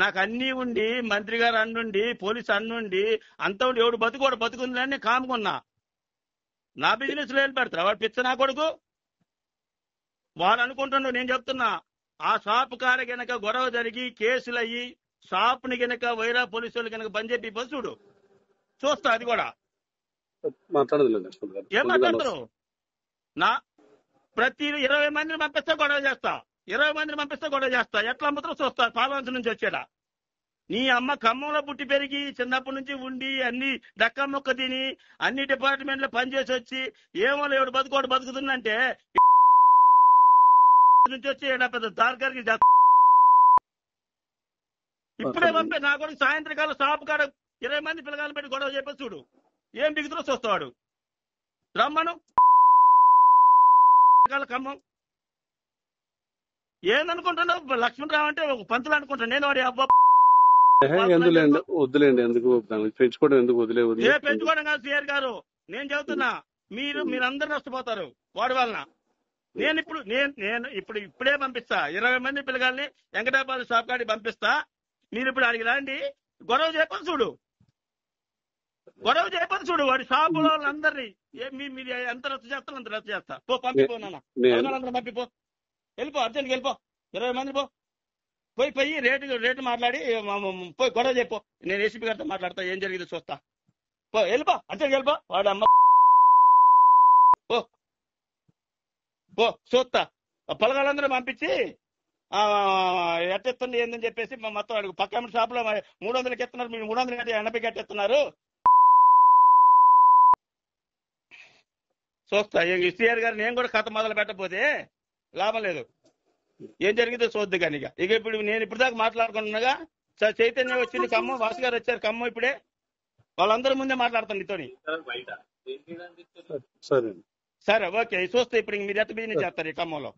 నాకు అన్ని ఉండి మంత్రి గారు అన్నుండి పోలీసు అన్నుండి అంత ఉండి ఎవడు బతుకోడు బతుకుందని కాముకున్నా. నా బిజినెస్ లో వెళ్ళి పెడతారా వాడు పిచ్చ నా కొడుకు? వాడు అనుకుంటున్నాడు. నేను చెప్తున్నా, ఆ షాప్ కాడ గనక గొడవ జరిగి కేసులు అయ్యి షాప్ ని గనక వైరా పోలీసు వాళ్ళు గనక బంద్ చెప్పి చూడు, చూస్తా అది కూడా. ఏం మాట్లాడతారు? నా ప్రతి 20 మందిని పంపిస్తే గొడవ చేస్తా, 20 మందిని పంపిస్తే గొడవ చేస్తా. ఎట్లా అమ్ముతారో చూస్తా. పాలవంచ నుంచి వచ్చాడా నీ అమ్మ ఖమ్మంలో పుట్టి పెరిగి చిన్నప్పటి నుంచి ఉండి అన్ని డక్క మొక్క తిని అన్ని డిపార్ట్మెంట్లో పనిచేసి వచ్చి ఏమో ఎవడు బతుకోడు బతుకుతుందంటే నుంచి వచ్చి పెద్ద దార్గారికి ఇప్పుడే పంపే నా కొడుకు సాయంత్రకాలం షాపు కాడ 20 మంది పిల్లగాలు పెట్టి గొడవ చెప్పేసి చూడు ఏం దిగుతురో చూస్తాడు. రమ్మను ఖమ్మం. ఏందనుకుంటున్నావు? లక్ష్మణరావు అంటే ఒక పంతులు అనుకుంటాను నేను. వాడి అబ్బా వద్దులేండి, ఎందుకు పెంచుకోవడం, ఎందుకు వదిలేదు. ఏ పెంచుకోవడం కాదు సిఆర్ గారు, నేను చెబుతున్నా. మీరందరూ నష్టపోతారు వాడి వలన. నేను ఇప్పుడే పంపిస్తా 20 మంది పిల్లగాల్ని వెంకటాబాద్ షాప్ కాడికి పంపిస్తా. మీరు ఇప్పుడు అడిగి రండి, గొడవ చేయపని చూడు, గొడవ చేయపని చూడు. వాడి షాపులో వాళ్ళందరినీ మీరు ఎంత రద్దు చేస్తారో అంత రద్దు చేస్తా. పంపిపో నాన్న, పంపిపో, వెళ్ళిపో, అర్జెంట్కి వెళ్ళిపో. 20 మంది పోయి రేటు మాట్లాడి పోయి గొడవ చెప్పు. నేను ఏసీపీ గారితో మాట్లాడతా, ఏం జరిగిందో చూస్తా. వెళ్ళిపో, అర్జెంట్కి వెళ్ళిపో. వాడు అమ్మ పో చూస్తా. పొలగాళ్ళందరూ పంపించి ఎట్టెత్తుంది ఏందని చెప్పేసి మొత్తం అడుగు. పక్క షాప్ లో 300కి ఎత్తున్నారు, మీరు 380 ఎట్టెత్తున్నారు చూస్తా. సిఆర్ గారు నేను కూడా కథ మొదలు పెట్టకపోతే లాభం లేదు. ఏం జరిగిందో చూద్దు కానీ ఇక ఇప్పుడు నేను ఇప్పుడు దాకా మాట్లాడుకుంటున్నాగా. చైతన్య వచ్చింది ఖమ్మం, వాసు గారు వచ్చారు ఖమ్మం ఇప్పుడే. వాళ్ళందరి ముందే మాట్లాడతాను నీతోని. సరే ఓకే చూస్తే ఇప్పుడు మీరు ఎంత బిజినెస్ చేస్తారు ఈ ఖమ్మంలో?